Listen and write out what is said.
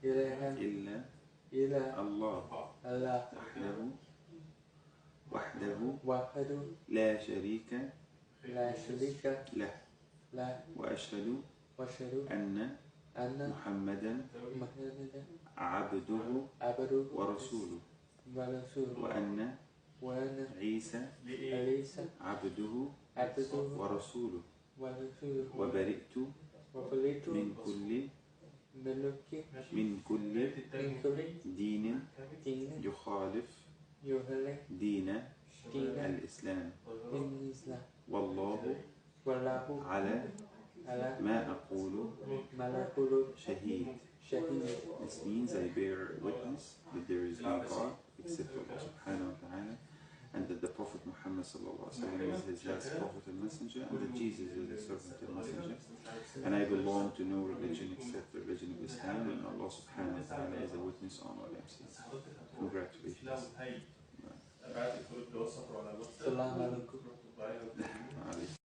إلا الله وحده لا شريك له وأشهد أن محمدا عبده ورسوله وأن عيسى عبده ورسوله وبرئت من كل دين يخالف دين الإسلام والله على ما أقول شهيد. This means I bear witness that there is no God except Allah subhanahu wa ta'ala, and that the Prophet Muhammad sallallahu alaihi wasallam is his last prophet and messenger, and that Jesus is his servant and messenger, and I belong to no religion except the religion of Islam, and Allah subhanahu wa ta'ala is a witness on what I'm saying. Congratulations.